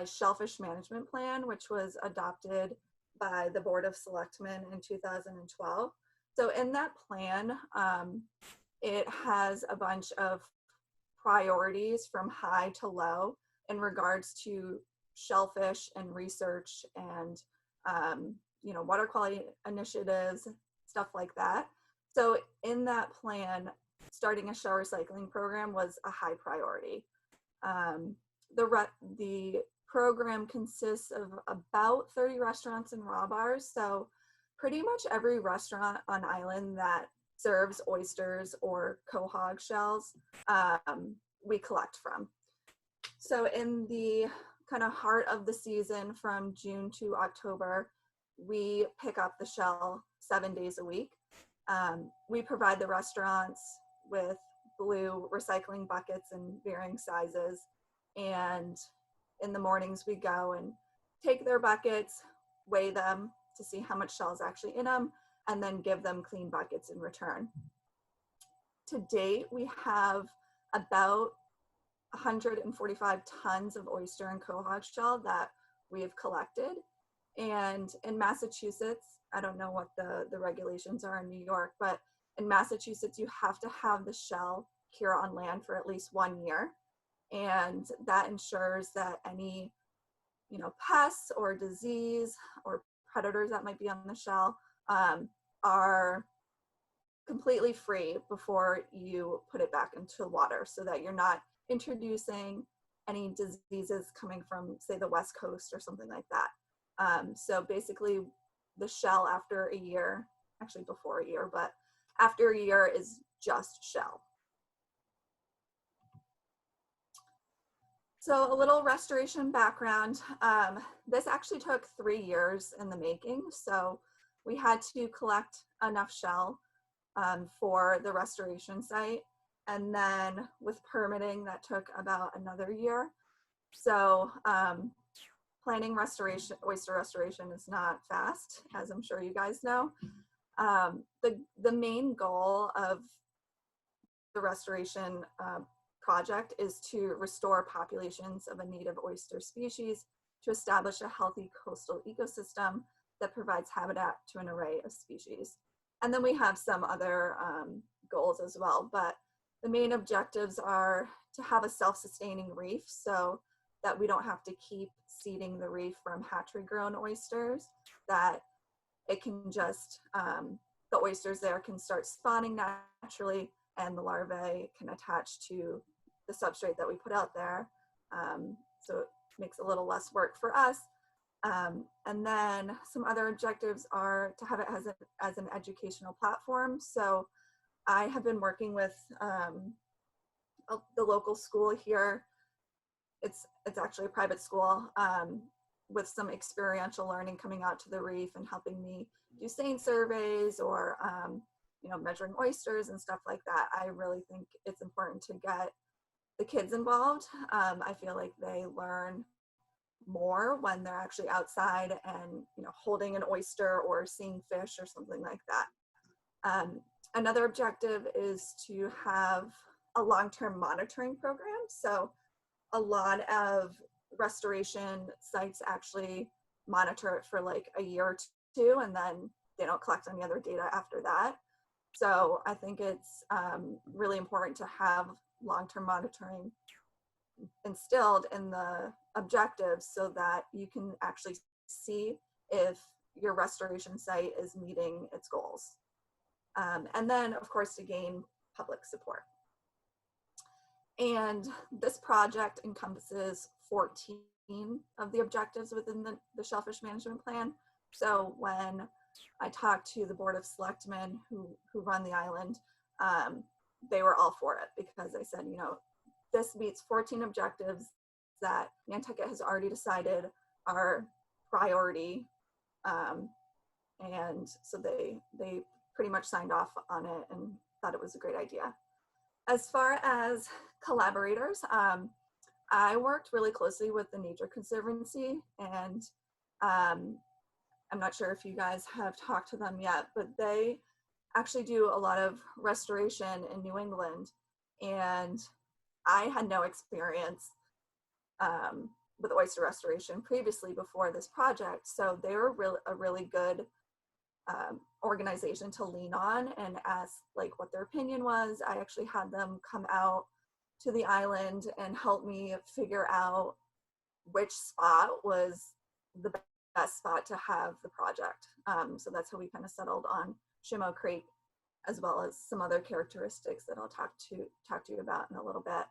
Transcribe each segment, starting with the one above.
shellfish management plan, which was adopted by the Board of Selectmen in 2012. So in that plan, it has a bunch of priorities from high to low in regards to shellfish and research and water quality initiatives, stuff like that. So in that plan, starting a shell recycling program was a high priority. The program consists of about 30 restaurants and raw bars. So pretty much every restaurant on island that serves oysters or quahog shells, we collect from. So in the kind of heart of the season from June to October, we pick up the shell 7 days a week. We provide the restaurants with blue recycling buckets in varying sizes. And in the mornings we go and take their buckets, weigh them to see how much shell is actually in them, and then give them clean buckets in return. To date, we have about 145 tons of oyster and quahog shell that we have collected. And in Massachusetts, I don't know what the regulations are in New York, but in Massachusetts, you have to have the shell here on land for at least 1 year. And that ensures that any, pests or disease or predators that might be on the shell are completely free before you put it back into water, so that you're not introducing any diseases coming from, say, the West Coast or something like that. So basically the shell after a year, actually before a year, but after a year is just shell. So a little restoration background. This actually took 3 years in the making. So we had to collect enough shell for the restoration site. And then with permitting, that took about another year. So planning restoration, oyster restoration is not fast, as I'm sure you guys know. The main goal of the restoration project is to restore populations of a native oyster species to establish a healthy coastal ecosystem that provides habitat to an array of species. And then we have some other goals as well, but the main objectives are to have a self-sustaining reef so that we don't have to keep seeding the reef from hatchery grown oysters, that it can just, the oysters there can start spawning naturally and the larvae can attach to the substrate that we put out there. So it makes a little less work for us. And then some other objectives are to have it as an educational platform. So I have been working with the local school here. It's actually a private school with some experiential learning coming out to the reef and helping me do seine surveys or measuring oysters and stuff like that. I really think it's important to get the kids involved. I feel like they learn more when they're actually outside and holding an oyster or seeing fish or something like that. Another objective is to have a long-term monitoring program. So a lot of restoration sites actually monitor it for like a year or two, and then they don't collect any other data after that. So I think it's really important to have long-term monitoring instilled in the objectives so that you can actually see if your restoration site is meeting its goals. And then, of course, to gain public support. And this project encompasses 14 of the objectives within the Shellfish Management Plan. So when I talked to the Board of Selectmen who run the island, they were all for it because they said, this meets 14 objectives that Nantucket has already decided are priority. And so they pretty much signed off on it and thought it was a great idea. As far as collaborators, I worked really closely with the Nature Conservancy, and I'm not sure if you guys have talked to them yet, but they actually do a lot of restoration in New England, and I had no experience with oyster restoration previously before this project. So they were a really good organization to lean on and ask like what their opinion was. I actually had them come out to the island and help me figure out which spot was the best spot to have the project. So that's how we kind of settled on Shimmo Creek, as well as some other characteristics that I'll talk to you about in a little bit.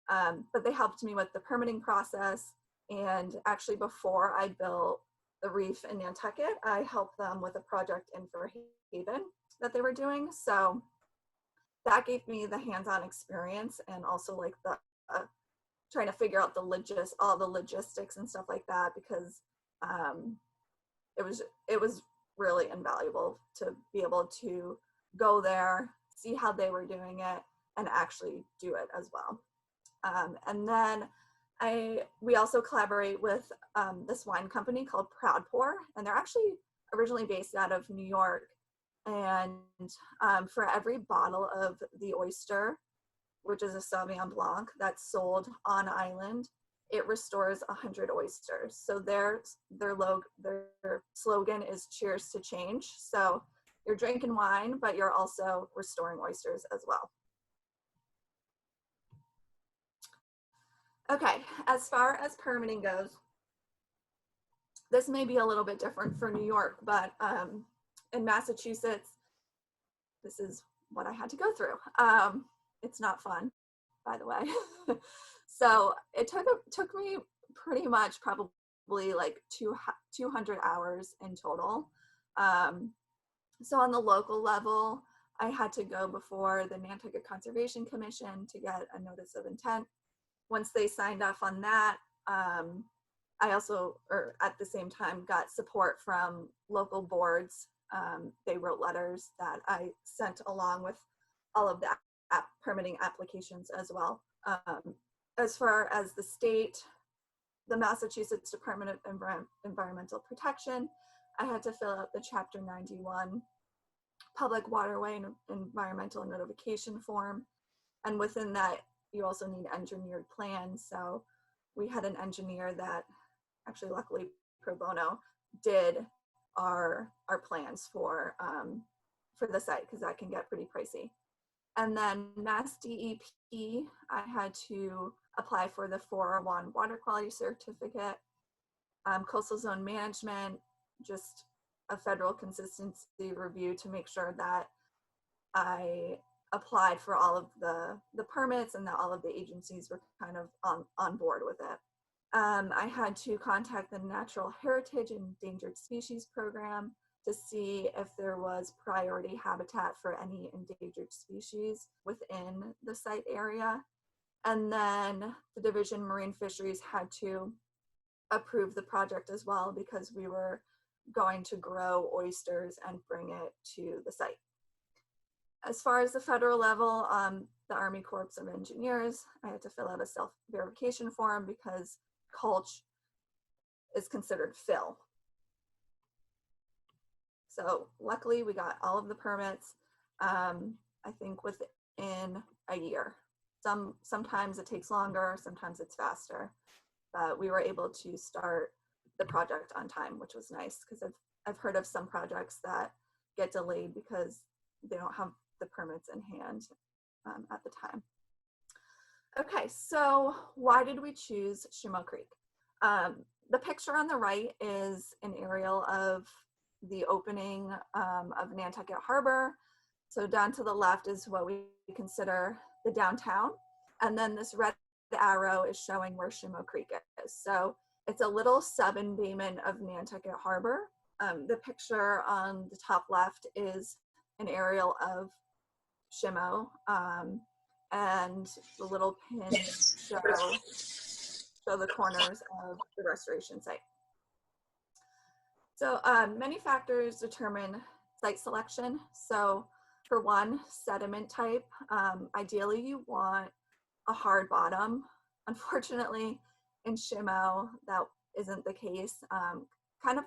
But they helped me with the permitting process. And actually before I built the Reef in Nantucket, I helped them with a project in Haven that they were doing. So that gave me the hands-on experience, and also like the trying to figure out all the logistics and stuff like that, because it was really invaluable to be able to go there, see how they were doing it, and actually do it as well. And then we also collaborate with this wine company called Proud Pour, and they're actually originally based out of New York. And for every bottle of the Oyster, which is a Sauvignon Blanc that's sold on island, it restores 100 oysters. So their slogan is "Cheers to Change." So you're drinking wine, but you're also restoring oysters as well. Okay, as far as permitting goes, this may be a little bit different for New York, but in Massachusetts, this is what I had to go through. It's not fun, by the way. So it took me pretty much probably like 200 hours in total. So on the local level, I had to go before the Nantucket Conservation Commission to get a notice of intent. Once they signed off on that, I also, or at the same time, got support from local boards. They wrote letters that I sent along with all of the permitting applications as well. As far as the state, the Massachusetts Department of Environmental Protection, I had to fill out the Chapter 91 Public Waterway and Environmental Notification Form. And within that, you also need engineered plans. So we had an engineer that actually, luckily, pro bono, did our plans for the site, because that can get pretty pricey. And then Mass DEP, I had to apply for the 401 water quality certificate. Coastal zone management, just a federal consistency review to make sure that I applied for all of the permits and that all of the agencies were kind of on board with it. I had to contact the Natural Heritage Endangered Species Program to see if there was priority habitat for any endangered species within the site area. And then the Division of Marine Fisheries had to approve the project as well, because we were going to grow oysters and bring it to the site. As far as the federal level, the Army Corps of Engineers, I had to fill out a self-verification form because culch is considered fill. So luckily we got all of the permits, I think within a year. Sometimes it takes longer, sometimes it's faster, but we were able to start the project on time, which was nice, because I've heard of some projects that get delayed because they don't have the permits in hand at the time. Okay, so why did we choose Shimmo Creek? The picture on the right is an aerial of the opening of Nantucket Harbor. So down to the left is what we consider the downtown. And then this red arrow is showing where Shimmo Creek is. So it's a little sub-embayment of Nantucket Harbor. The picture on the top left is an aerial of Shimmo, and the little pins show the corners of the restoration site. So many factors determine site selection. So for one, sediment type, ideally you want a hard bottom. Unfortunately, in Shimmo, that isn't the case. Kind of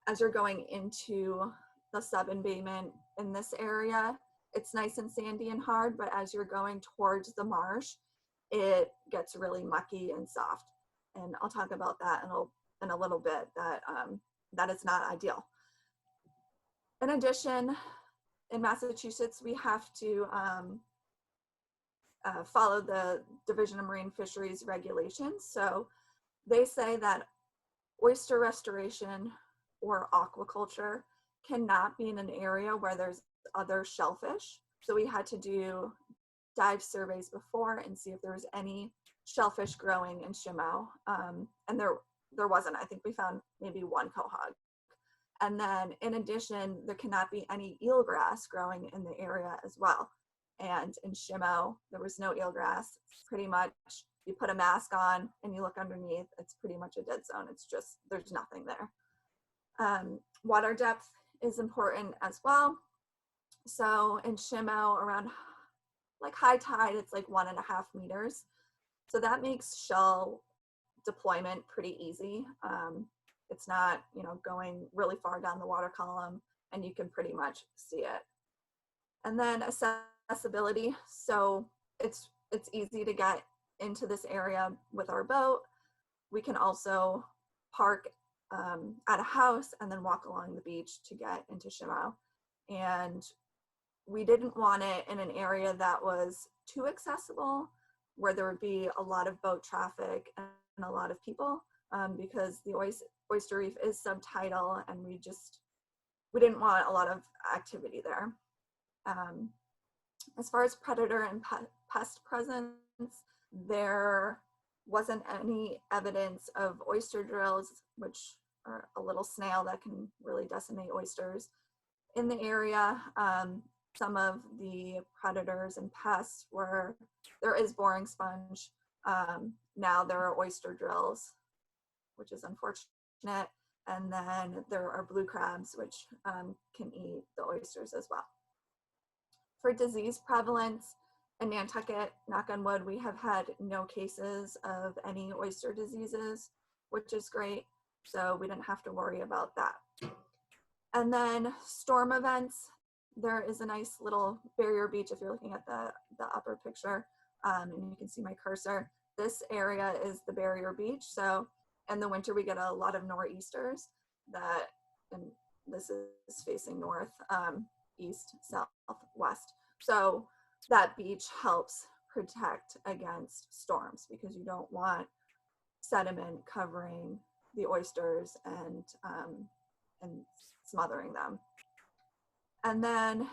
as you're going into the sub-embayment in this area, it's nice and sandy and hard, but as you're going towards the marsh, it gets really mucky and soft. And I'll talk about that in a little bit, that that is not ideal. In addition, in Massachusetts, we have to follow the Division of Marine Fisheries regulations. So they say that oyster restoration or aquaculture cannot be in an area where there's other shellfish. So we had to do dive surveys before and see if there was any shellfish growing in Shimmo. And there wasn't. I think we found maybe one quahog. And then in addition, there cannot be any eelgrass growing in the area as well. And in Shimmo, there was no eelgrass. It's pretty much, you put a mask on and you look underneath, it's pretty much a dead zone. It's just, there's nothing there. Water depth is important as well. So in Shimmo, around like high tide, it's like 1.5 meters. So that makes shell deployment pretty easy. It's not, you know, going really far down the water column, and you can pretty much see it. And then accessibility. So it's easy to get into this area with our boat. We can also park at a house and then walk along the beach to get into Shimmo. And we didn't want it in an area that was too accessible, where there would be a lot of boat traffic and a lot of people, because the Oyster Reef is subtidal, and we didn't want a lot of activity there. As far as predator and pest presence, there wasn't any evidence of oyster drills, which are a little snail that can really decimate oysters, in the area. Some of the predators and pests there is boring sponge. Now there are oyster drills, which is unfortunate. And then there are blue crabs, which can eat the oysters as well. For disease prevalence in Nantucket, knock on wood, we have had no cases of any oyster diseases, which is great. So we didn't have to worry about that. And then storm events. There is a nice little barrier beach if you're looking at the upper picture, and you can see my cursor. This area is the barrier beach. So in the winter, we get a lot of nor'easters and this is facing north, east, south, west. So that beach helps protect against storms, because you don't want sediment covering the oysters and smothering them. And then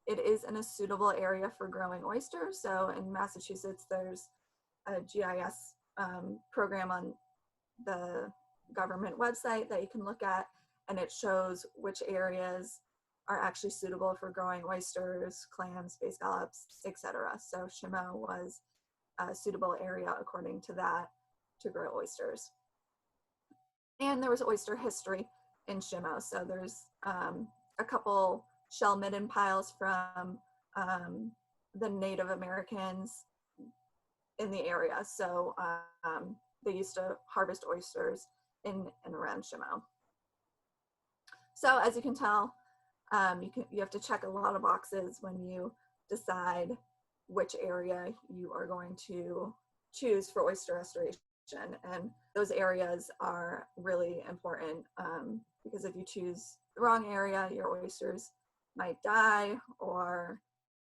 it is in a suitable area for growing oysters. So in Massachusetts, there's a GIS program on the government website that you can look at, and it shows which areas are actually suitable for growing oysters, clams, bay scallops, etc. So Shimmo was a suitable area according to that to grow oysters. And there was oyster history in Shimmo. So there's a couple shell midden piles from the Native Americans in the area. So they used to harvest oysters in and around Shimmo. So as you can tell, you have to check a lot of boxes when you decide which area you are going to choose for oyster restoration. And those areas are really important, because if you choose the wrong area, your oysters might die or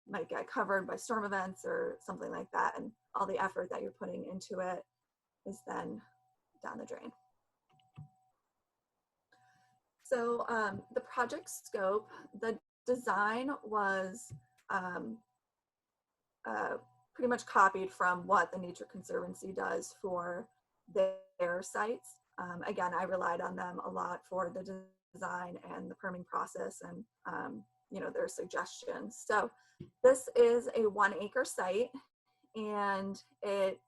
might get covered by storm events or something like that. And all the effort that you're putting into it is then down the drain. So the project scope, the design was pretty much copied from what the Nature Conservancy does for their sites. Again, I relied on them a lot for the design and the permitting process and their suggestions. So this is a 1 acre site, and it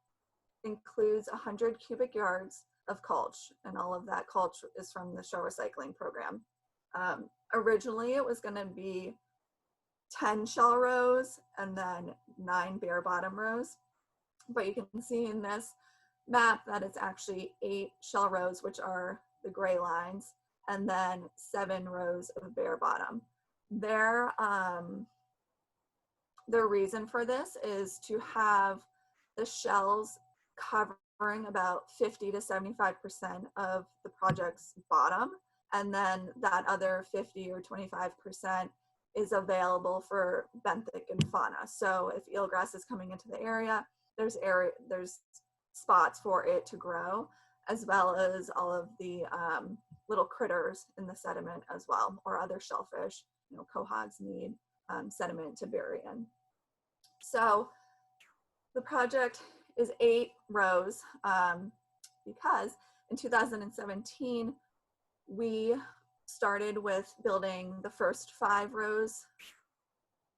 includes 100 cubic yards of mulch, and all of that mulch is from the shore recycling program. Originally, it was going to be 10 shell rows and then 9 bare bottom rows, but you can see in this map that it's actually 8 shell rows, which are the gray lines, and then 7 rows of bare bottom. Their reason for this is to have the shells cover covering about 50 to 75% of the project's bottom. And then that other 50 or 25% is available for benthic and fauna. So if eelgrass is coming into the area, there's spots for it to grow, as well as all of the little critters in the sediment as well, or other shellfish. You know, quahogs need sediment to bury in. So the project is 8 rows because in 2017, we started with building the first 5 rows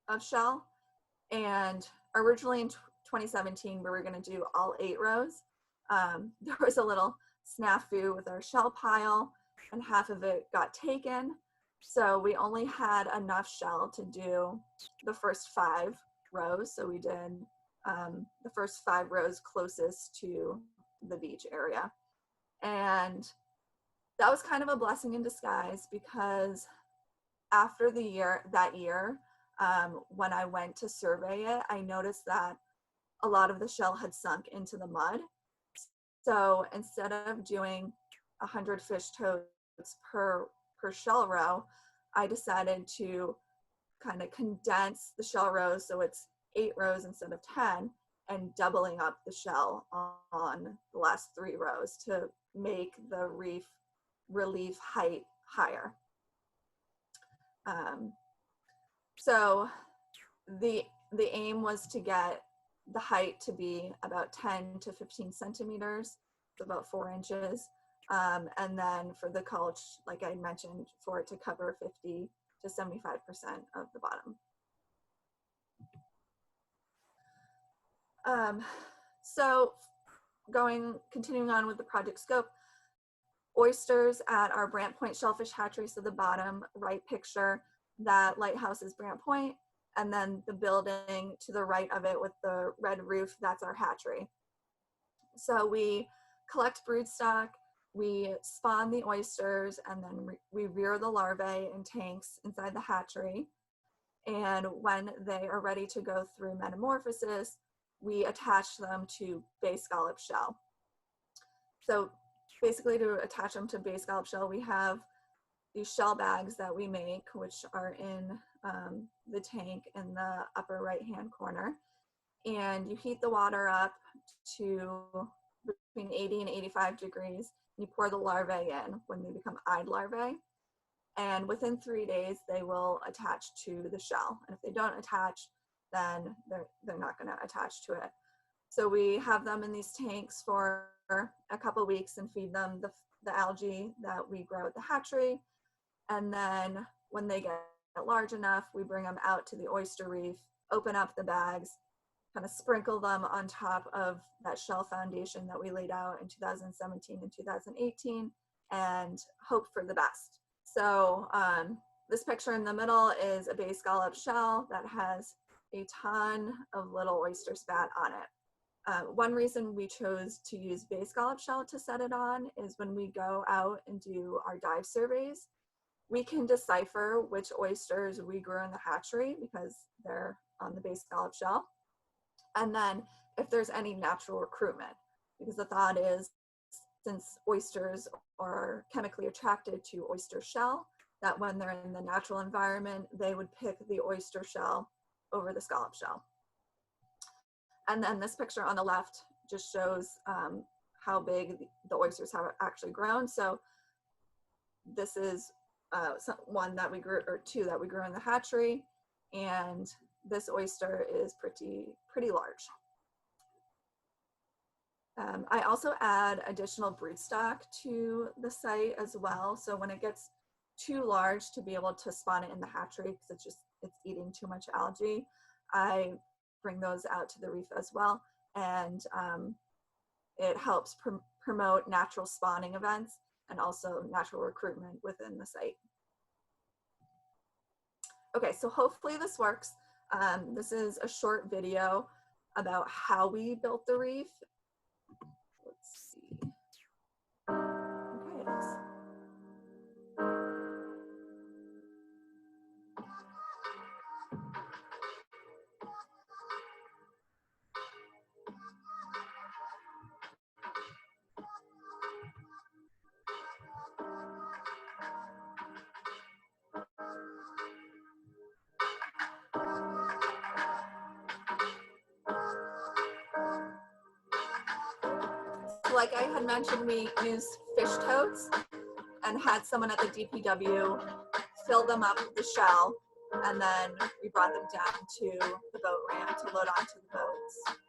of shell. And originally in 2017, we were going to do all 8 rows. There was a little snafu with our shell pile, and half of it got taken. So we only had enough shell to do the first 5 rows. So we did the first 5 rows closest to the beach area. And that was kind of a blessing in disguise, because after that year, when I went to survey it, I noticed that a lot of the shell had sunk into the mud. So instead of doing 100 fish totes per shell row, I decided to kind of condense the shell rows so it's 8 rows instead of 10, and doubling up the shell on the last 3 rows to make the reef relief height higher. So the aim was to get the height to be about 10 to 15 centimeters, so about 4 inches. And then for the culch, like I mentioned, for it to cover 50 to 75% of the bottom. So continuing on with the project scope, oysters at our Brant Point shellfish hatchery. So the bottom right picture, that lighthouse is Brant Point, and then the building to the right of it with the red roof, that's our hatchery. So we collect broodstock, we spawn the oysters, and then we rear the larvae in tanks inside the hatchery. And when they are ready to go through metamorphosis, we attach them to bay scallop shell. So basically, to attach them to bay scallop shell, we have these shell bags that we make, which are in the tank in the upper right-hand corner. And you heat the water up to between 80 and 85 degrees. You pour the larvae in when they become eyed larvae. And within 3 days, they will attach to the shell. And if they don't attach, then they're not going to attach to it. So we have them in these tanks for a couple weeks and feed them the algae that we grow at the hatchery. And then when they get large enough, we bring them out to the oyster reef, open up the bags, kind of sprinkle them on top of that shell foundation that we laid out in 2017 and 2018, and hope for the best. So this picture in the middle is a bay scallop shell that has a ton of little oyster spat on it. One reason we chose to use bay scallop shell to set it on is when we go out and do our dive surveys, we can decipher which oysters we grew in the hatchery because they're on the bay scallop shell. And then if there's any natural recruitment, because the thought is, since oysters are chemically attracted to oyster shell, that when they're in the natural environment, they would pick the oyster shell over the scallop shell. And then this picture on the left just shows how big the oysters have actually grown. So this is one that we grew, or 2 that we grew in the hatchery, and this oyster is pretty large. I also add additional broodstock to the site as well. So when it gets too large to be able to spawn it in the hatchery, because it's eating too much algae, I bring those out to the reef as well. And it helps promote natural spawning events and also natural recruitment within the site. Okay, so hopefully this works. This is a short video about how we built the reef. Let's see. Okay, it is. like I had mentioned, we used fish totes and had someone at the DPW fill them up with the shell, and then we brought them down to the boat ramp to load onto the boats.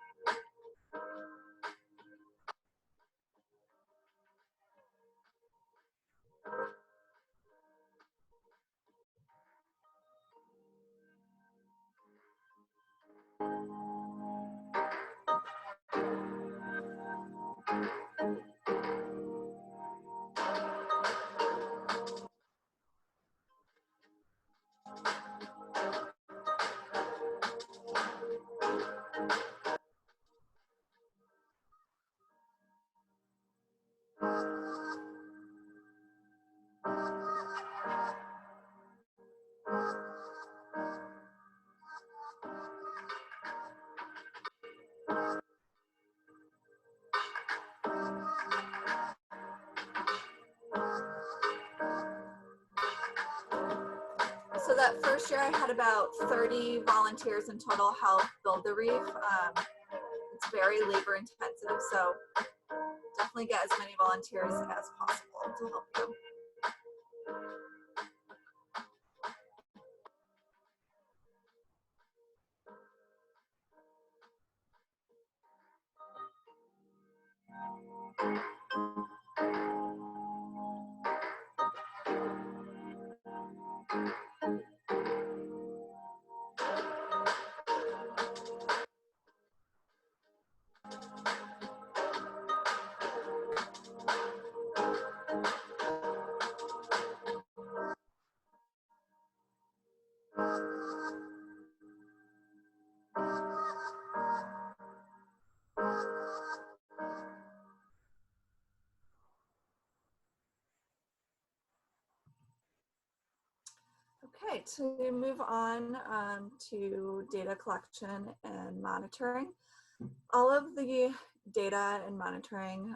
So that first year I had about 30 volunteers in total help build the reef. It's very labor intensive, so definitely get as many volunteers as possible to help you. Okay, to move on to data collection and monitoring. All of the data and monitoring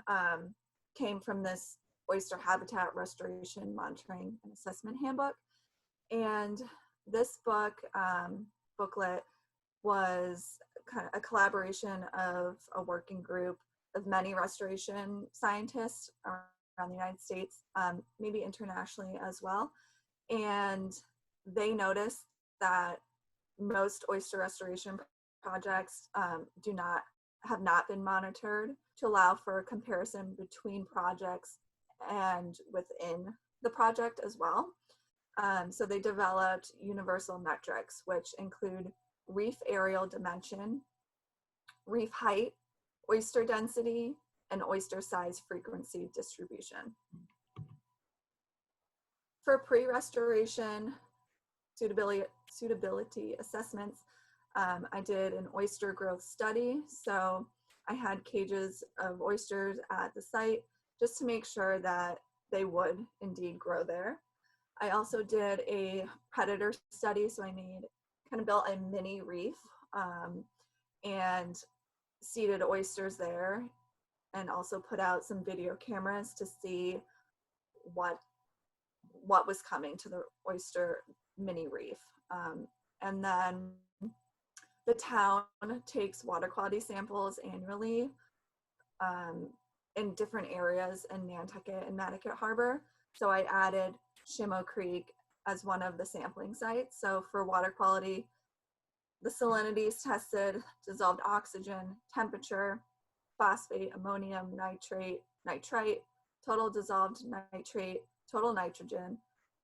came from this oyster habitat restoration monitoring and assessment handbook. And this booklet was kind of a collaboration of a working group of many restoration scientists around the United States, maybe internationally as well. And they noticed that most oyster restoration projects have not been monitored to allow for a comparison between projects and within the project as well. So they developed universal metrics, which include reef aerial dimension, reef height, oyster density, and oyster size frequency distribution. For pre-restoration suitability assessments, I did an oyster growth study. So I had cages of oysters at the site just to make sure that they would indeed grow there. I also did a predator study. So I built a mini reef and seeded oysters there, and also put out some video cameras to see what was coming to the oyster mini reef. And then the town takes water quality samples annually in different areas in Nantucket and Nantucket Harbor. So I added Shimmo Creek as one of the sampling sites. So for water quality, the salinity is tested, dissolved oxygen, temperature, phosphate, ammonium, nitrate, nitrite, total dissolved nitrate, total nitrogen,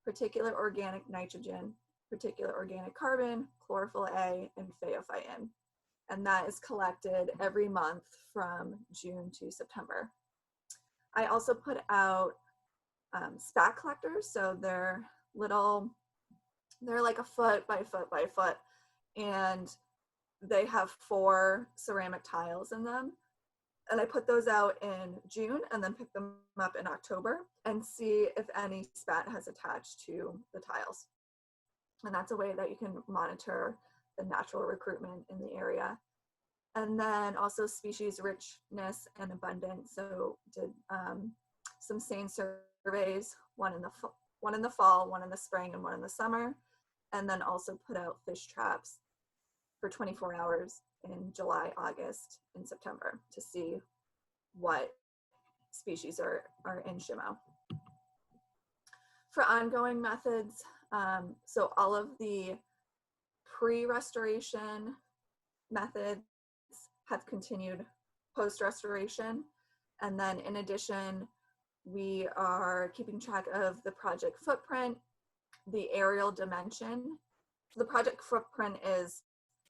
particulate organic nitrogen, particulate organic carbon, chlorophyll A, and phaeophytin. And that is collected every month from June to September. I also put out spat collectors. So they're like a foot by foot by foot, and they have 4 ceramic tiles in them. And I put those out in June and then pick them up in October and see if any spat has attached to the tiles. And that's a way that you can monitor the natural recruitment in the area. And then also species richness and abundance. So did some seine surveys, one in the fall, one in the spring, and one in the summer. And then also put out fish traps for 24 hours in July, August, and September to see what species are in Shimmo. For ongoing methods, so all of the pre-restoration methods have continued post-restoration. And then in addition, we are keeping track of the project footprint, the aerial dimension. The project footprint is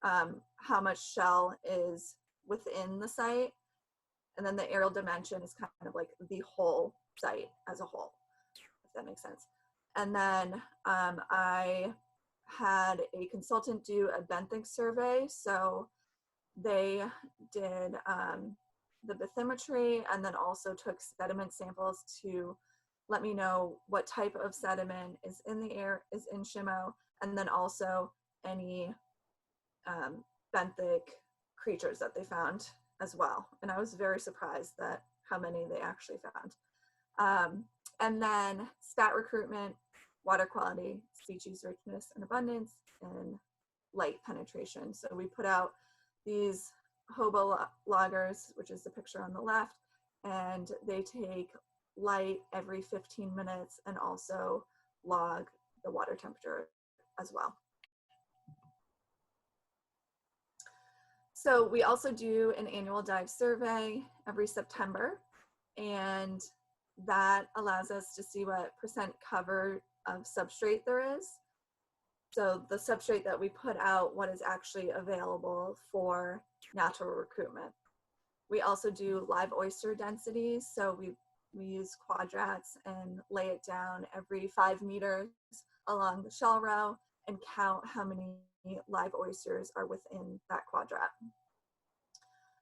how much shell is within the site. And then the aerial dimension is kind of like the whole site as a whole, if that makes sense. And then I had a consultant do a benthic survey. So they did the bathymetry and then also took sediment samples to let me know what type of sediment is in the air, is in Shimmo, and then also any benthic creatures that they found as well. And I was very surprised that how many they actually found. And then stat recruitment, water quality, species richness and abundance, and light penetration. So we put out these hobo loggers, which is the picture on the left, and they take light every 15 minutes and also log the water temperature as well. So we also do an annual dive survey every September, and that allows us to see what percent cover of substrate there is. So the substrate that we put out, what is actually available for natural recruitment. We also do live oyster densities. So we use quadrats and lay it down every 5 meters along the shell row and count how many live oysters are within that quadrat.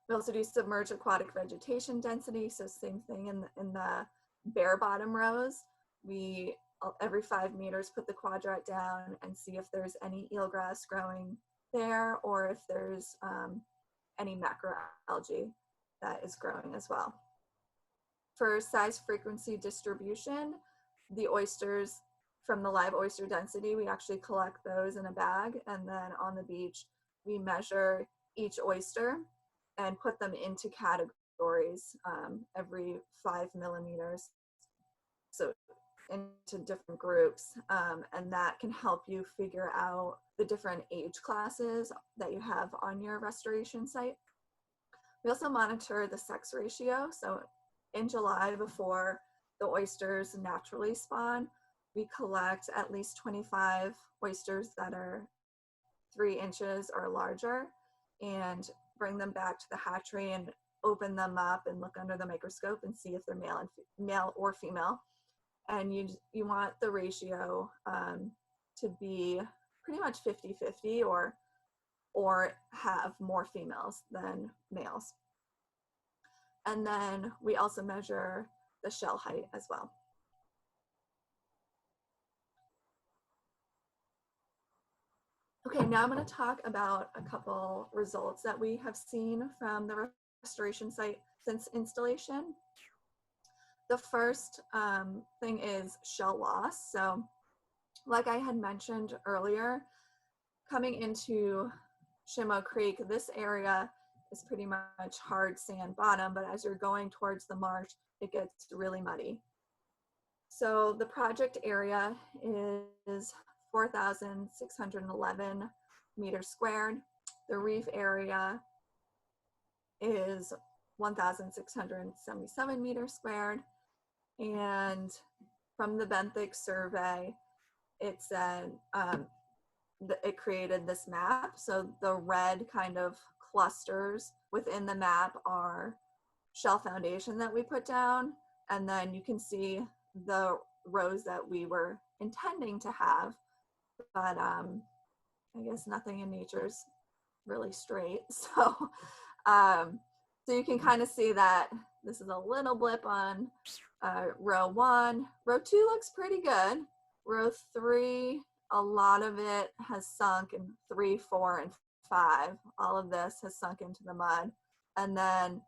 We also do submerged aquatic vegetation density. So same thing in the bare bottom rows. We every 5 meters put the quadrat down and see if there's any eelgrass growing there or if there's any macroalgae that is growing as well. For size frequency distribution, the oysters from the live oyster density, we actually collect those in a bag, and then on the beach, we measure each oyster and put them into categories every 5 millimeters. So into different groups, and that can help you figure out the different age classes that you have on your restoration site. We also monitor the sex ratio. So in July, before the oysters naturally spawn, we collect at least 25 oysters that are 3 inches or larger and bring them back to the hatchery and open them up and look under the microscope and see if they're male or female. And you want the ratio to be pretty much 50-50 or have more females than males. And then we also measure the shell height as well. Okay, now I'm going to talk about a couple results that we have seen from the restoration site since installation. The first thing is shell loss. So like I had mentioned earlier, coming into Shimmo Creek, this area is pretty much hard sand bottom, but as you're going towards the marsh, it gets really muddy. So the project area is 4,611 meters squared. The reef area is 1,677 meters squared. And from the benthic survey, it said it created this map. So the red kind of clusters within the map are shell foundation that we put down. And then you can see the rows that we were intending to have. But I guess nothing in nature is really straight. So, so you can kind of see that this is a little blip on row 1. Row 2 looks pretty good. Row 3, a lot of it has sunk in 3, 4, and 5. All of this has sunk into the mud. And then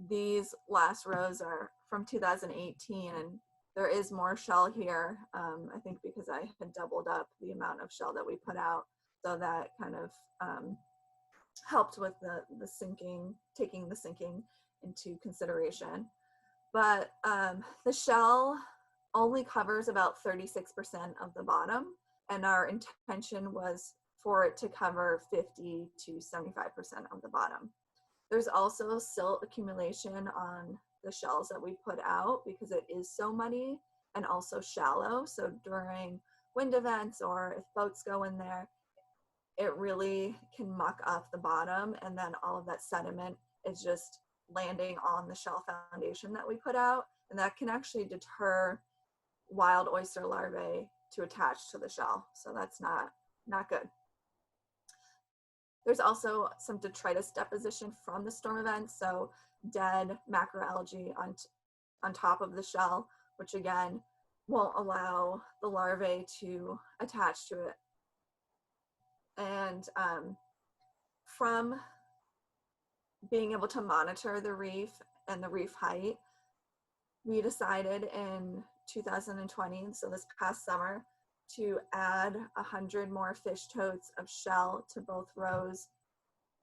these last rows are from 2018, and there is more shell here, I think because I had doubled up the amount of shell that we put out. So that kind of helped with the sinking, taking the sinking into consideration. but the shell only covers about 36% of the bottom, and our intention was for it to cover 50 to 75% of the bottom. There's also silt accumulation on the shells that we put out because it is so muddy and also shallow. So during wind events or if boats go in there, it really can muck up the bottom, and then all of that sediment is just landing on the shell foundation that we put out, and that can actually deter wild oyster larvae to attach to the shell. So that's not good. There's also some detritus deposition from the storm event, so dead macroalgae on top of the shell, which again won't allow the larvae to attach to it. And from being able to monitor the reef and the reef height, we decided in 2020, so this past summer, to add 100 more fish totes of shell to both rows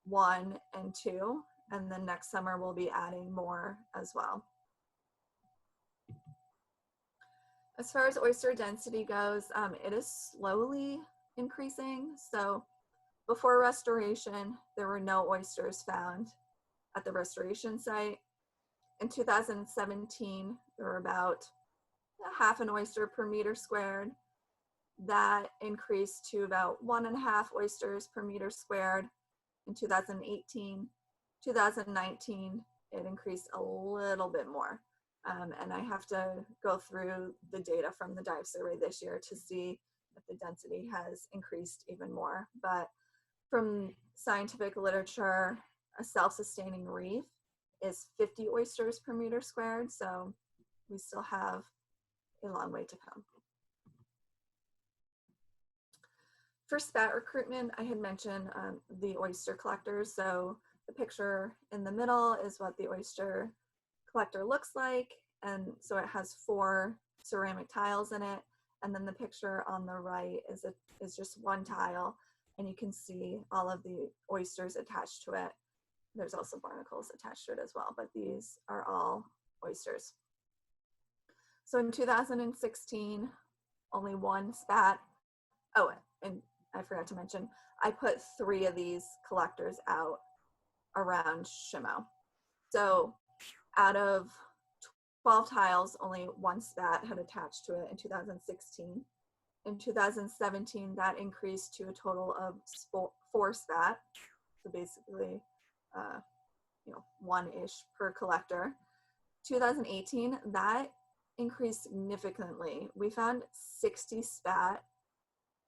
1 and 2, and then next summer we'll be adding more as well. As far as oyster density goes, it is slowly increasing. So before restoration, there were no oysters found at the restoration site. In 2017, there were about half an oyster per meter squared. That increased to about 1.5 oysters per meter squared in 2018. 2019, it increased a little bit more. And I have to go through the data from the dive survey this year to see if the density has increased even more. But from scientific literature, a self-sustaining reef is 50 oysters per meter squared. So we still have a long way to come. For spat recruitment, I had mentioned the oyster collectors. So the picture in the middle is what the oyster collector looks like. And so it has 4 ceramic tiles in it. And then the picture on the right is just 1 tile. And you can see all of the oysters attached to it. There's also barnacles attached to it as well, but these are all oysters. So in 2016, only 1 spat. Oh, and I forgot to mention, I put 3 of these collectors out around Shimmo. So out of 12 tiles, only 1 spat had attached to it in 2016. In 2017, that increased to a total of 4 spat. So basically, 1-ish per collector. 2018, that increased significantly. We found 60 spat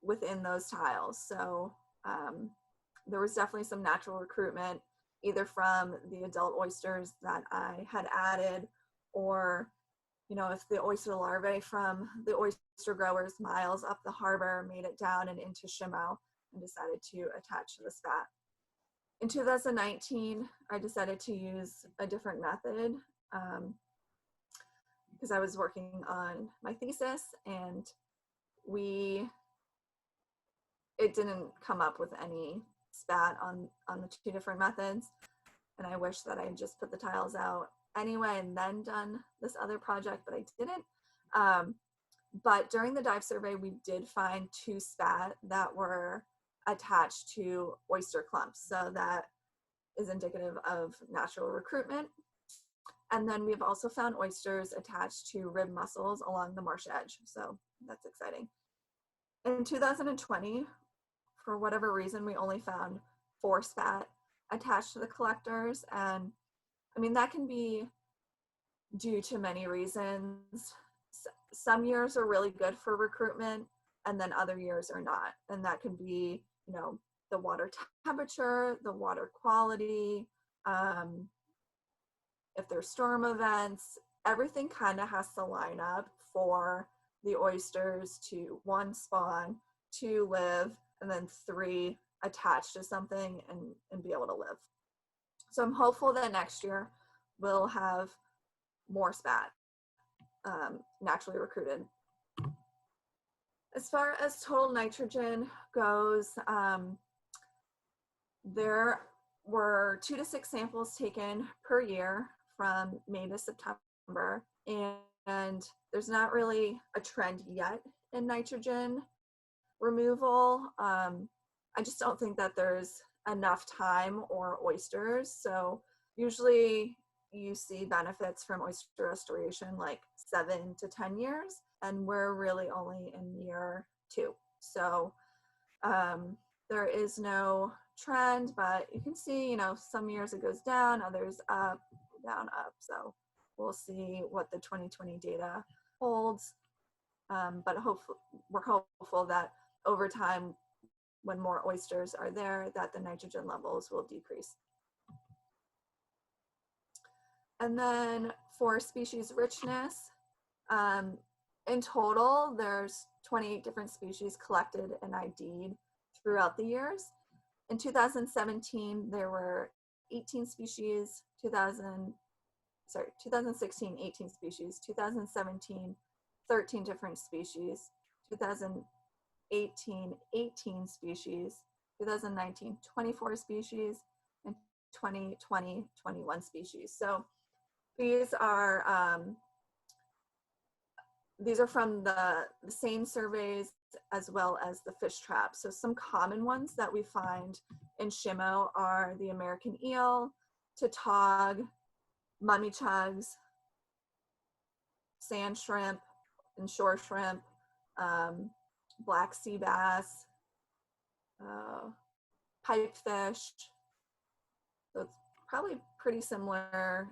within those tiles. So there was definitely some natural recruitment, either from the adult oysters that I had added, or if the oyster larvae from the oyster growers miles up the harbor made it down and into Shimmo and decided to attach to the spat. In 2019, I decided to use a different method because I was working on my thesis, and it didn't come up with any spat on the 2 different methods. And I wish that I had just put the tiles out anyway and then done this other project, but I didn't. But during the dive survey, we did find 2 spat that were attached to oyster clumps. So that is indicative of natural recruitment. And then we've also found oysters attached to rib mussels along the marsh edge. So that's exciting. In 2020, for whatever reason, we only found 4 spat attached to the collectors. And I mean, that can be due to many reasons. Some years are really good for recruitment, and then other years are not. And that could be, the water temperature, the water quality, if there's storm events, everything kind of has to line up for the oysters to 1, spawn, 2, live, and then 3, attach to something and be able to live. So I'm hopeful that next year we'll have more spat naturally recruited. As far as total nitrogen goes, there were 2 to 6 samples taken per year from May to September September. And there's not really a trend yet in nitrogen removal. I just don't think that there's enough time or oysters. So usually you see benefits from oyster restoration like 7 to 10 years, and we're really only in year 2. So there is no trend, but you can see, some years it goes down, others up, down, up. So we'll see what the 2020 data holds. But we're hopeful that over time, when more oysters are there, that the nitrogen levels will decrease. And then for species richness, in total, there's 28 different species collected and ID'd throughout the years. In 2017, there were 18 species, 2016, 18 species, 2017, 13 different species, 2018, 18 species, 2019, 24 species, and 2020, 21 species. So these are from the same surveys as well as the fish traps. So some common ones that we find in Shimmo are the American eel, tautog, mummy chugs, sand shrimp and shore shrimp, black sea bass, pipefish. So it's probably pretty similar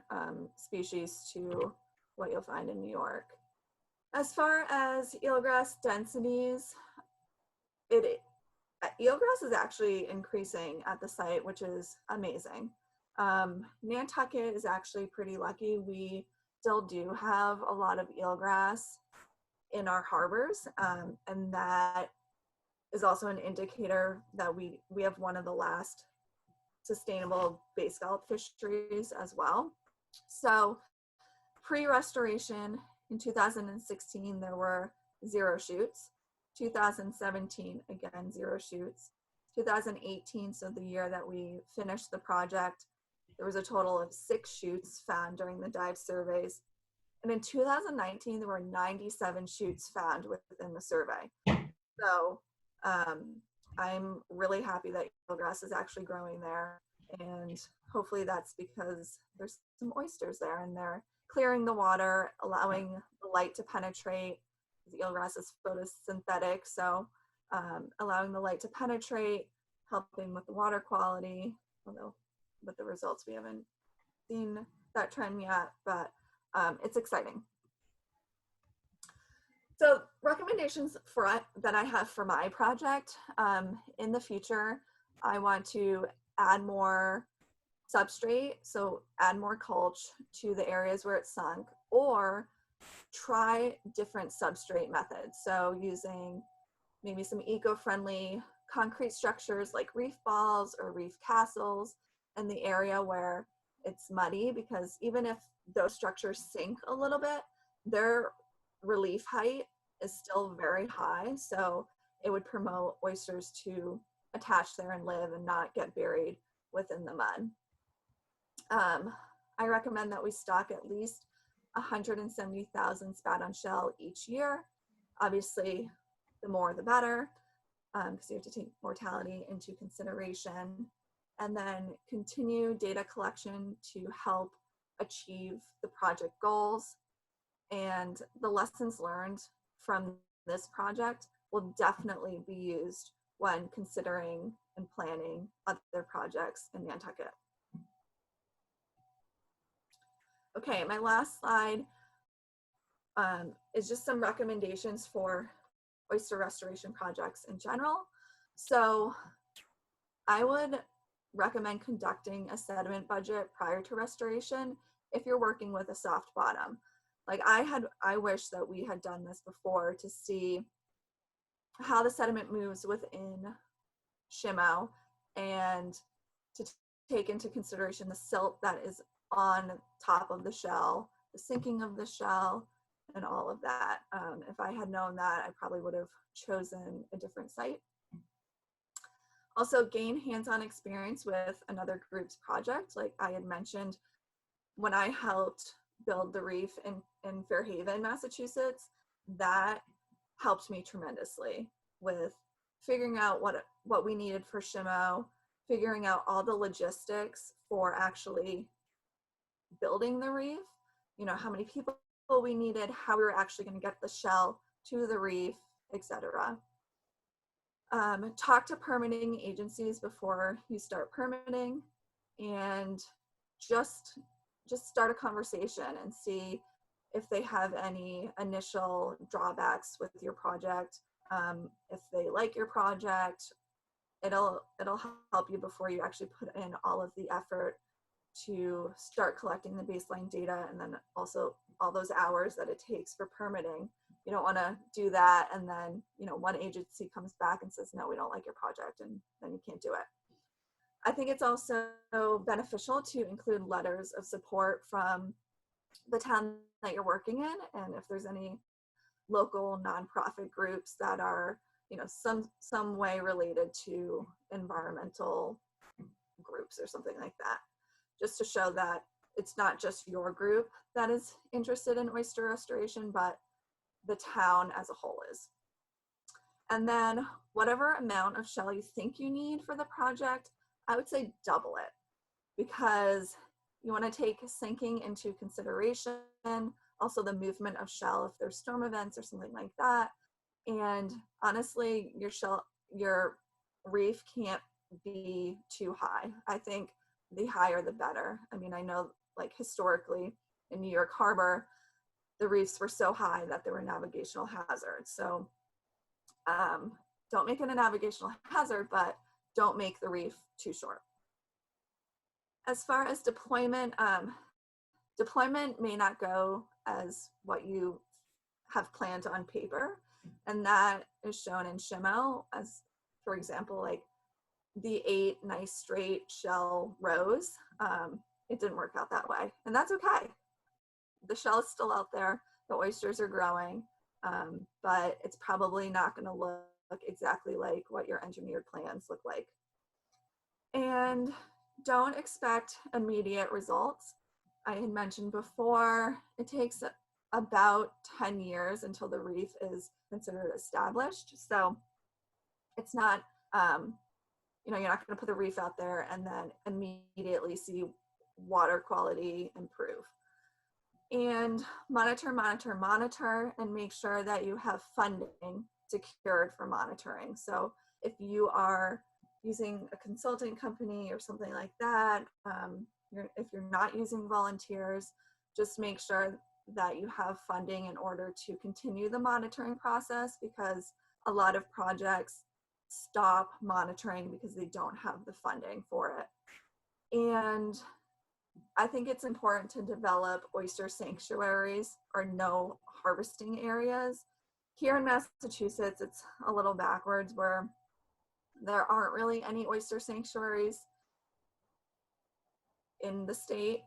species to what you'll find in New York. As far as eelgrass densities, eelgrass is actually increasing at the site, which is amazing. Nantucket is actually pretty lucky. We still do have a lot of eelgrass in our harbors, and that is also an indicator that we have one of the last sustainable bay scallop fisheries as well. So pre-restoration in 2016, there were 0 shoots. 2017, again, 0 shoots. 2018, so the year that we finished the project, there was a total of 6 shoots found during the dive surveys. And in 2019, there were 97 shoots found within the survey. So I'm really happy that eelgrass is actually growing there. And hopefully that's because there's some oysters there and they're clearing the water, allowing the light to penetrate. The eelgrass is photosynthetic, so allowing the light to penetrate, helping with the water quality, although with the results we haven't seen that trend yet, but it's exciting. So recommendations that I have for my project, in the future, I want to add more substrate, so add more mulch to the areas where it's sunk, or try different substrate methods. So using maybe some eco-friendly concrete structures like reef balls or reef castles in the area where it's muddy, because even if those structures sink a little bit, their relief height is still very high. So it would promote oysters to attach there and live and not get buried within the mud. I recommend that we stock at least 170,000 spat on shell each year. Obviously, the more the better, because you have to take mortality into consideration. And then continue data collection to help achieve the project goals. And the lessons learned from this project will definitely be used when considering and planning other projects in Nantucket. Okay, my last slide is just some recommendations for oyster restoration projects in general. So I would recommend conducting a sediment budget prior to restoration if you're working with a soft bottom. Like I wish that we had done this before to see how the sediment moves within Shimmo and to take into consideration the silt that is on top of the shell, the sinking of the shell, and all of that. If I had known that, I probably would have chosen a different site. Also, gain hands-on experience with another group's project. Like I had mentioned, when I helped build the reef in Fairhaven, Massachusetts, that helped me tremendously with figuring out what we needed for Shimmo, figuring out all the logistics for actually building the reef, you know, how many people we needed, how we were actually going to get the shell to the reef, etc. Talk to permitting agencies before you start permitting, and just start a conversation and see if they have any initial drawbacks with your project. If they like your project, it'll help you before you actually put in all of the effort to start collecting the baseline data, and then also all those hours that it takes for permitting. You don't want to do that and then, you know, one agency comes back and says, no, we don't like your project, and then you can't do it. I think it's also beneficial to include letters of support from the town that you're working in, and if there's any local nonprofit groups that are, you know, some way related to environmental groups or something like that, just to show that it's not just your group that is interested in oyster restoration, but the town as a whole is. And then whatever amount of shell you think you need for the project, I would say double it, because you want to take sinking into consideration, also the movement of shell if there's storm events or something like that. And honestly, your reef can't be too high. I think the higher the better. I mean, I know, like, historically in New York Harbor, the reefs were so high that there were navigational hazards. So don't make it a navigational hazard, but don't make the reef too short. As far as deployment, deployment may not go as what you have planned on paper, and that is shown in Shimmo as, for example, like the 8 nice straight shell rows. It didn't work out that way, and that's okay. The shell is still out there, the oysters are growing, but it's probably not going to look exactly like what your engineered plans look like. And don't expect immediate results. I had mentioned before, it takes about 10 years until the reef is considered established. So it's not, you know, you're not going to put the reef out there and then immediately see water quality improve. And monitor, and make sure that you have funding secured for monitoring. So if you are using a consulting company or something like that, if you're not using volunteers, just make sure that you have funding in order to continue the monitoring process, because a lot of projects stop monitoring because they don't have the funding for it. And I think it's important to develop oyster sanctuaries or no harvesting areas. Here in Massachusetts, it's a little backwards, where there aren't really any oyster sanctuaries in the state.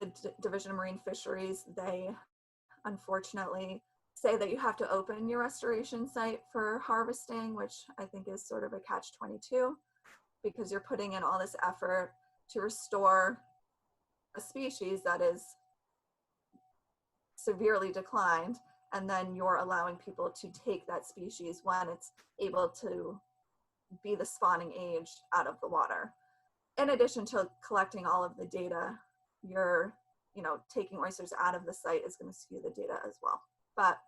The Division of Marine Fisheries, they unfortunately say that you have to open your restoration site for harvesting, which I think is sort of a catch-22, because you're putting in all this effort to restore a species that is severely declined, and then you're allowing people to take that species when it's able to be the spawning age out of the water. In addition to collecting all of the data, you're, you know, taking oysters out of the site is going to skew the data as well. But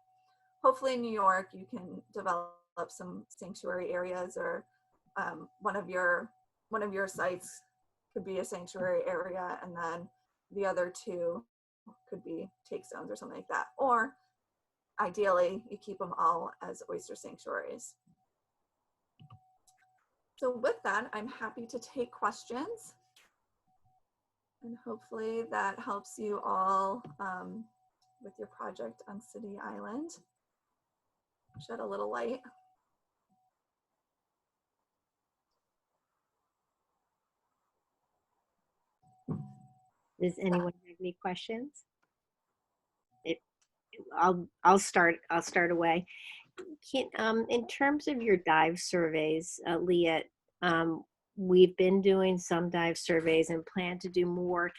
hopefully in New York, you can develop some sanctuary areas, or one of your sites could be a sanctuary area, and then the other 2 could be take zones or something like that. Or ideally, you keep them all as oyster sanctuaries. So with that, I'm happy to take questions. And hopefully that helps you all with your project on City Island. Shed a little light. Does anyone have any questions? I'll start away. In terms of your dive surveys, Leah, we've been doing some dive surveys and plan to do more.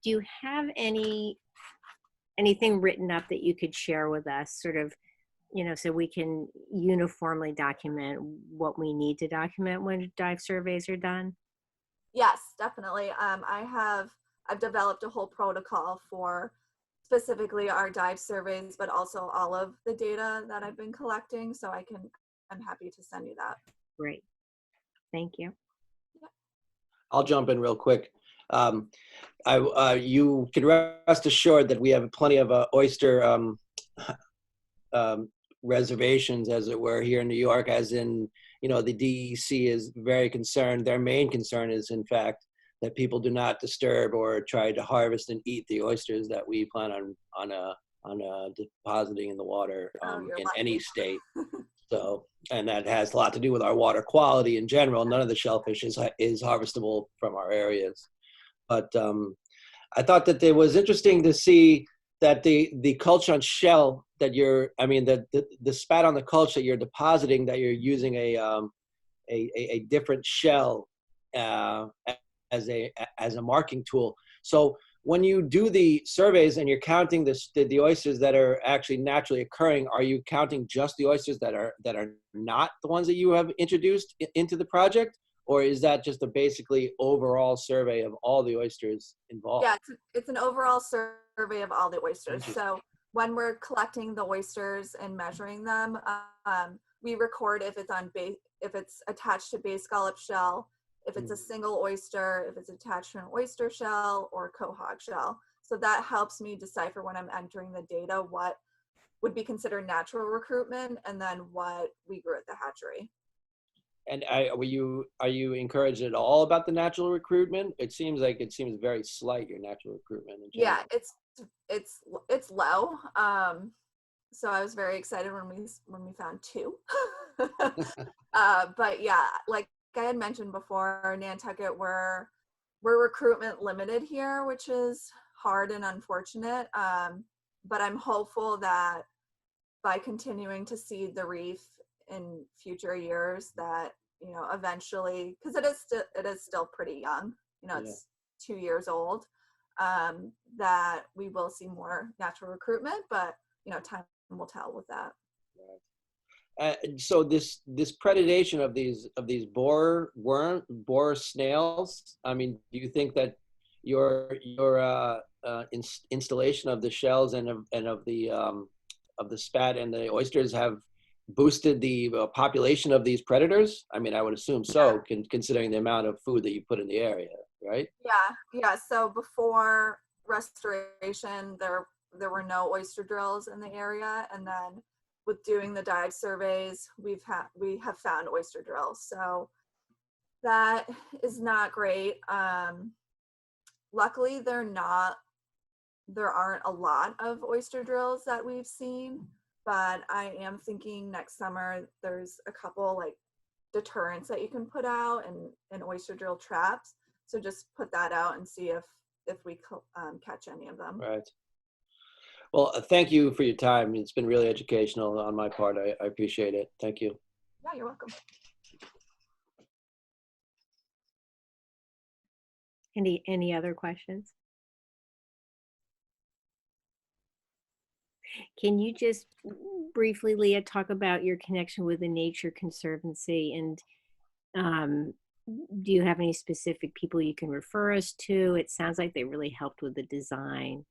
Do you have any anything written up that you could share with us, sort of, so we can uniformly document what we need to document when dive surveys are done? Yes, definitely. I've developed a whole protocol for specifically our dive surveys, but also all of the data that I've been collecting. So I'm happy to send you that. Great. Thank you. I'll jump in real quick. You can rest assured that we have plenty of oyster reservations, as it were, here in New York, as in, the DEC is very concerned. Their main concern is, in fact, that people do not disturb or try to harvest and eat the oysters that we plan on depositing in the water in any state. So, and that has a lot to do with our water quality in general. None of the shellfish is harvestable from our areas. But I thought that it was interesting to see that the culture on shell that the spat on the culture that you're depositing, that you're using a different shell as a marking tool. So when you do the surveys and you're counting the oysters that are actually naturally occurring, are you counting just the oysters that are not the ones that you have introduced into the project? Or is that just a basically overall survey of all the oysters involved? Yeah, it's an overall survey of all the oysters. So when we're collecting the oysters and measuring them, we record if it's attached to base scallop shell, if it's a single oyster, if it's attached to an oyster shell or quahog shell. So that helps me decipher when I'm entering the data what would be considered natural recruitment and then what we grew at the hatchery. And are you encouraged at all about the natural recruitment? It seems very slight, your natural recruitment in general. Yeah, it's low. So I was very excited when we found 2. But yeah, like I had mentioned before, Nantucket we're recruitment limited here, which is hard and unfortunate. But I'm hopeful that by continuing to seed the reef in future years, that eventually, because it is still pretty young, it's 2 years old, that we will see more natural recruitment, but time will tell with that. So this predation of these boar snails, I mean, do you think that your installation of the shells and of the spat and the oysters have boosted the population of these predators? I mean, I would assume so, considering the amount of food that you put in the area, right? Yeah. So before restoration, there were no oyster drills in the area, and then with doing the dive surveys, we have found oyster drills. So that is not great. Luckily, there aren't a lot of oyster drills that we've seen, but I am thinking next summer there's a couple like deterrents that you can put out and oyster drill traps. So just put that out and see if we catch any of them. Right. Well, thank you for your time. It's been really educational on my part. I appreciate it. Thank you. Yeah, you're welcome. Any other questions? Can you just briefly, Leah, talk about your connection with the Nature Conservancy, and do you have any specific people you can refer us to? It sounds like they really helped with the design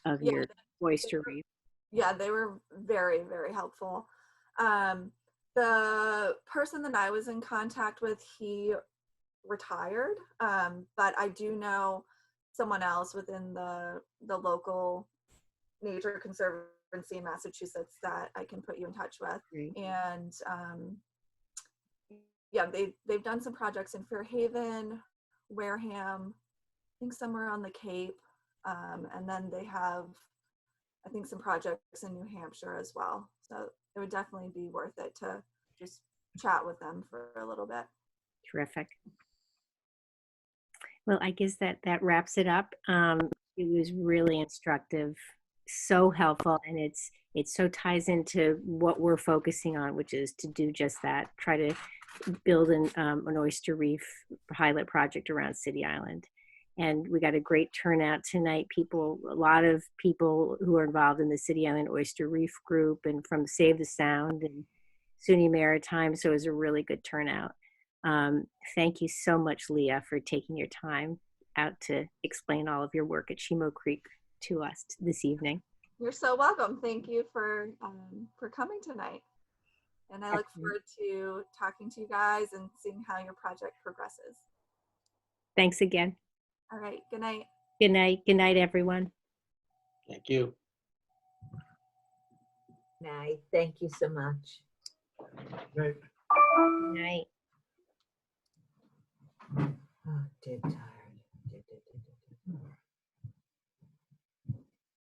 of your oyster reef. Yeah, they were very, very helpful. The person that I was in contact with, he retired, but I do know someone else within the local Nature Conservancy in Massachusetts that I can put you in touch with. Great. And yeah, they've done some projects in Fairhaven, Wareham, I think somewhere on the Cape, and then they have, I think, some projects in New Hampshire as well. So it would definitely be worth it to just chat with them for a little bit. Terrific. Well, I guess that wraps it up. It was really instructive, so helpful, and it so ties into what we're focusing on, which is to do just that, try to build an oyster reef pilot project around City Island. And we got a great turnout tonight. A lot of people who are involved in the City Island Oyster Reef group and from Save the Sound and SUNY Maritime. So it was a really good turnout. Thank you so much, Leah, for taking your time out to explain all of your work at Shimmo Creek to us this evening. You're so welcome. Thank you for coming tonight. And I look forward to talking to you guys and seeing how your project progresses. Thanks again. All right. Good night. Good night. Good night, everyone. Thank you. Night. Thank you so much. Right. Good night. Oh, dear time.